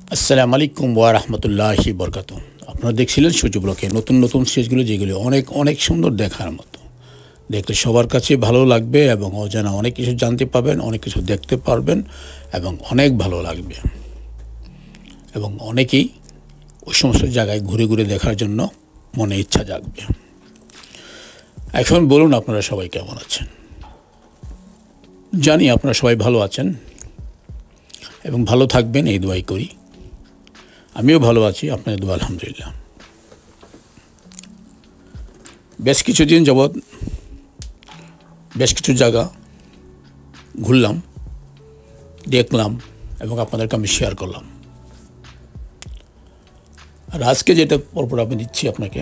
আসসালামু আলাইকুম ওয়া রাহমাতুল্লাহি বরকাতুহ। আপনারা দেখছিলেন সূর্য ব্লকে নতুন নতুন সিরিজগুলো, যেগুলো অনেক অনেক সুন্দর দেখার মতো। দেখলে সবার কাছে ভালো লাগবে এবং অজানা অনেক কিছু জানতে পারবেন, অনেক কিছু দেখতে পারবেন এবং অনেক ভালো লাগবে। এবং অনেকেই ওই সমস্ত জায়গায় ঘুরে ঘুরে দেখার জন্য মনে ইচ্ছা জাগবে। এখন বলুন, আপনারা সবাই কেমন আছেন? জানি আপনারা সবাই ভালো আছেন এবং ভালো থাকবেন, এই দোয়াই করি। আমিও ভালো আছি, আপনাদের দোয়া আলহামদুলিল্লাহ। বেশ কিছুদিন যাবৎ বেশ কিছু জায়গা ঘুরলাম, দেখলাম এবং আপনাদেরকে আমি শেয়ার করলাম। আর আজকে যেটা পরপর আমি দিচ্ছি আপনাকে,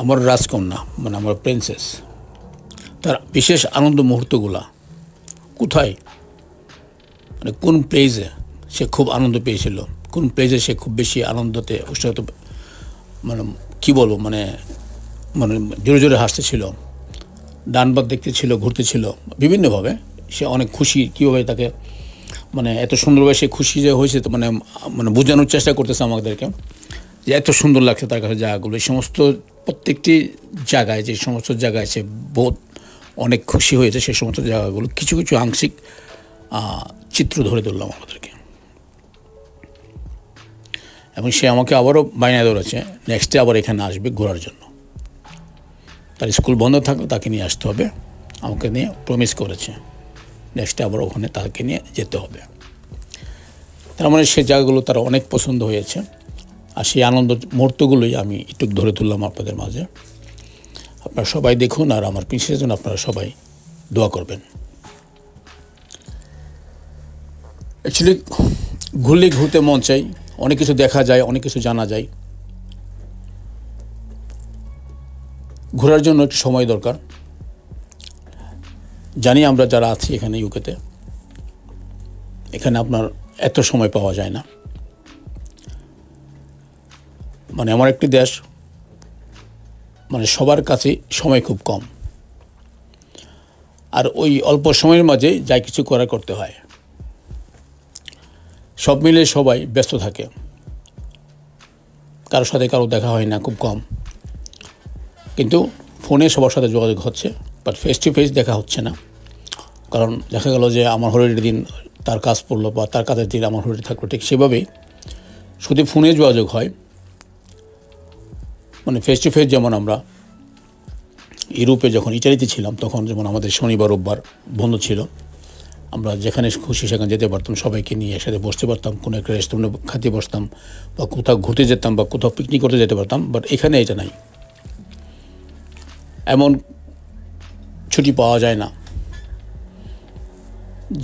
আমার রাজকন্যা মানে আমার প্রিন্সেস, তার বিশেষ আনন্দ মুহূর্তগুলা কোথায়, মানে কোন প্লেসে সে খুব আনন্দ পেয়েছিল, কোন প্লেসে সে খুব বেশি আনন্দতে উৎসাহিত, মানে কী বলবো, মানে মানে জোরে জোরে হাসতেছিল, ডান বাদ দেখতেছিল, ঘুরতেছিল বিভিন্নভাবে। সে অনেক খুশি, কীভাবে তাকে মানে এত সুন্দরভাবে সে খুশি যে হয়েছে, তো মানে মানে বোঝানোর চেষ্টা করতেছে আমাদেরকে যে এত সুন্দর লাগছে তার কাছে জায়গাগুলো। এই সমস্ত প্রত্যেকটি জায়গায়, যে সমস্ত জায়গায় সে বহুত অনেক খুশি হয়েছে, সেই সমস্ত জায়গাগুলো কিছু কিছু আংশিক চিত্র ধরে ধরলাম আমাদেরকে। এবং সে আমাকে আবারও বায়না ধরেছে নেক্সটে আবার এখানে আসবে ঘোরার জন্য। তার স্কুল বন্ধ থাকলে তাকে নিয়ে আসতে হবে, আমাকে নিয়ে প্রমিস করেছে নেক্সটে আবার ওখানে তাকে নিয়ে যেতে হবে। তার মানে সে জায়গাগুলো তার অনেক পছন্দ হয়েছে। আর সেই আনন্দ মুহূর্তগুলোই আমি একটু ধরে তুললাম আপনাদের মাঝে। আপনারা সবাই দেখুন, আর আমার পিছিয়ে জন্য আপনারা সবাই দোয়া করবেন। অ্যাকচুয়ালি ঘুরলে ঘুরতে মন চাই, অনেক কিছু দেখা যায়, অনেক কিছু জানা যায়। ঘোরার জন্য একটু সময় দরকার। জানি আমরা যারা আছি এখানে ইউকেতে, এখানে আপনার এত সময় পাওয়া যায় না। মানে আমার একটি দেশ, মানে সবার কাছে সময় খুব কম, আর ওই অল্প সময়ের মাঝে যাই কিছু করতে হয়। সব মিলে সবাই ব্যস্ত থাকে, কারোর সাথে কারো দেখা হয় না, খুব কম। কিন্তু ফোনে সবার সাথে যোগাযোগ হচ্ছে, বাট ফেস টু ফেস দেখা হচ্ছে না। কারণ দেখা গেল যে আমার হলিডের দিন তার কাজ পড়লো, বা তার কাজের দিন আমার হলিডে থাকলো, ঠিক সেভাবেই শুধু ফোনে যোগাযোগ হয়। মানে ফেস টু ফেস, যেমন আমরা ইউরোপে যখন ইটালিতে ছিলাম, তখন যেমন আমাদের শনিবার রোববার বন্ধ ছিল, আমরা যেখানে খুশি সেখানে যেতে পারতাম, সবাইকে নিয়ে একসাথে বসতে পারতাম, কোনো একটা রেস্টুরেন্টে খাতে বসতাম, বা কোথাও ঘুরতে যেতাম, বা কোথাও পিকনিক করতে যেতে পারতাম। বাট এখানে এটা নাই, এমন ছুটি পাওয়া যায় না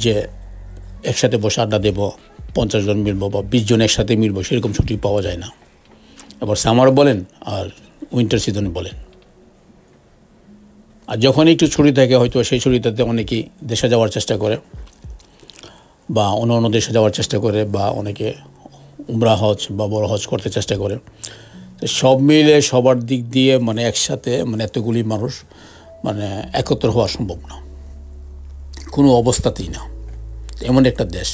যে একসাথে বসে আড্ডা দেব, 50 জন মিলবো বা 20 জন একসাথে মিলবো, সেরকম ছুটি পাওয়া যায় না। এবার সামার বলেন আর উইন্টার সিজনে বলেন। আর যখন একটু ছুটি থাকে, হয়তো সেই ছুটিটাতে অনেকেই দেশে যাওয়ার চেষ্টা করে, বা অন্য অন্য দেশে যাওয়ার চেষ্টা করে, বা অনেকে উমরা হজ বা বড় হজ করতে চেষ্টা করে। তো সব মিলে সবার দিক দিয়ে মানে একসাথে, মানে এতগুলি মানুষ মানে একত্র হওয়া সম্ভব না, কোনো অবস্থাতেই না। এমন একটা দেশ,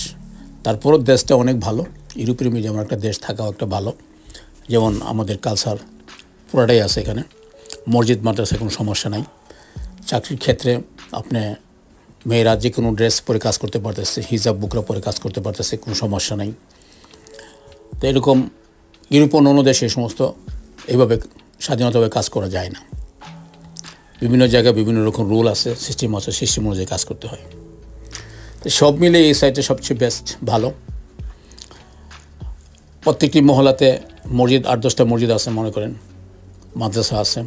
তারপরও দেশটা অনেক ভালো। ইউরোপের যেমন একটা দেশ থাকাও একটা ভালো, যেমন আমাদের কালচার পুরাটাই আছে এখানে। মসজিদ মাদ্রাসায় কোনো সমস্যা নাই। চাকরির ক্ষেত্রে আপনি মেয়েরা যে কোনো ড্রেস পরে কাজ করতে পারতেছে, হিজাব বুকরা পরে কাজ করতে পারতেছে, কোনো সমস্যা নাই। তো এরকম ইউরোপ অন্য দেশে এই সমস্ত এইভাবে স্বাধীনতাভাবে কাজ করা যায় না। বিভিন্ন জায়গায় বিভিন্ন রকম রুল আছে, সিস্টেম আছে, সিস্টেম অনুযায়ী কাজ করতে হয়। তো সব মিলে এই সাইডটা সবচেয়ে বেস্ট, ভালো। প্রত্যেকটি মহলাতে মসজিদ, 8-10টা মসজিদ আছে মনে করেন, মাদ্রাসা আছে।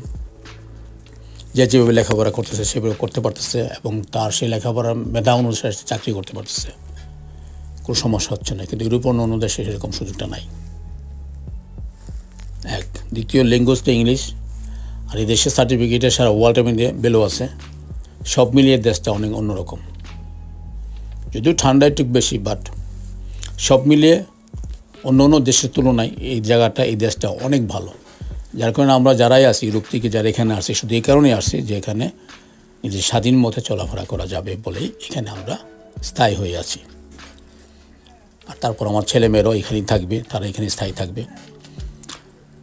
যে যেভাবে লেখাপড়া করতেছে সেভাবে করতে পারতেছে, এবং তার সেই লেখাপড়ার মেধা অনুসারে চাকরি করতে পারতেছে, কোনো সমস্যা হচ্ছে না। কিন্তু ইউরোপ অন্য দেশে সেরকম সুযোগটা নাই। এক, দ্বিতীয় ল্যাঙ্গুয়েজটা ইংলিশ, আর এই দেশের সার্টিফিকেটের সারা ওয়ার্ল্ড মিলিয়ে বেলো আছে। সব মিলিয়ে দেশটা অনেক অন্যরকম, যদিও ঠান্ডা একটু বেশি, বাট সব মিলিয়ে অন্য অন্য দেশের তুলনায় এই জায়গাটা, এই দেশটা অনেক ভালো। যার কারণে আমরা যারাই আসি ইউরোপ থেকে, যারা এখানে আসি, শুধু এই কারণেই আসি যে এখানে নিজের স্বাধীন মতে চলাফেরা করা যাবে বলেই এখানে আমরা স্থায়ী হয়ে আছি। আর তারপর আমার ছেলেমেয়েরাও এখানেই থাকবে, তারা এখানে স্থায়ী থাকবে।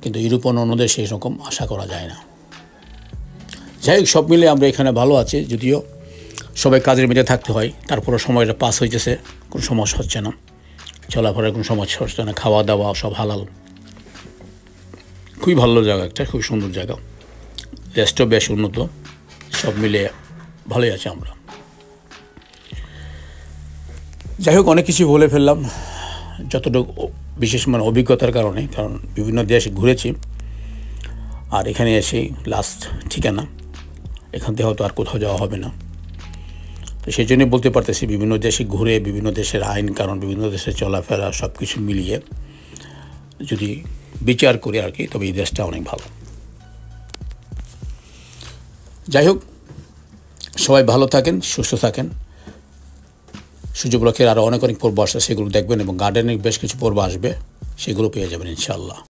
কিন্তু ইউরোপ অন্য দেশে সেই রকম আশা করা যায় না। যাই হোক, সব মিলে আমরা এখানে ভালো আছি, যদিও সবাই কাজের মেঝে থাকতে হয়, তারপরও সময়টা পাস হইতেছে, কোনো সমস্যা হচ্ছে না, চলাফেরার কোনো সমস্যা হচ্ছে না, খাওয়া দাওয়া সব হালাল। খুবই ভালো জায়গা, একটা খুব সুন্দর জায়গা, দেশটাও বেশ উন্নত, সব মিলে ভালোই আছে আমরা। যাই হোক, অনেক কিছু বলে ফেললাম যতটুকু বিশেষ অভিজ্ঞতার কারণে, কারণ বিভিন্ন দেশ ঘুরেছি, আর এখানে এসেই লাস্ট ঠিকানা, এখান থেকে হয়তো আর কোথাও যাওয়া হবে না। তো সেই জন্যই বলতে পারতেছি, বিভিন্ন দেশে ঘুরে বিভিন্ন দেশের আইন কারণ, বিভিন্ন দেশের চলাফেরা সব কিছু মিলিয়ে যদি বিচার করি আর কি, তবে এই দেশটা অনেক ভালো। যাই হোক, সবাই ভালো থাকেন, সুস্থ থাকেন। সূর্যব্লকের আরও অনেক পর্ব আসছে, সেগুলো দেখবেন, এবং গার্ডেনের বেশ কিছু পর্ব আসবে, সেগুলো পেয়ে যাবেন ইনশাআল্লাহ।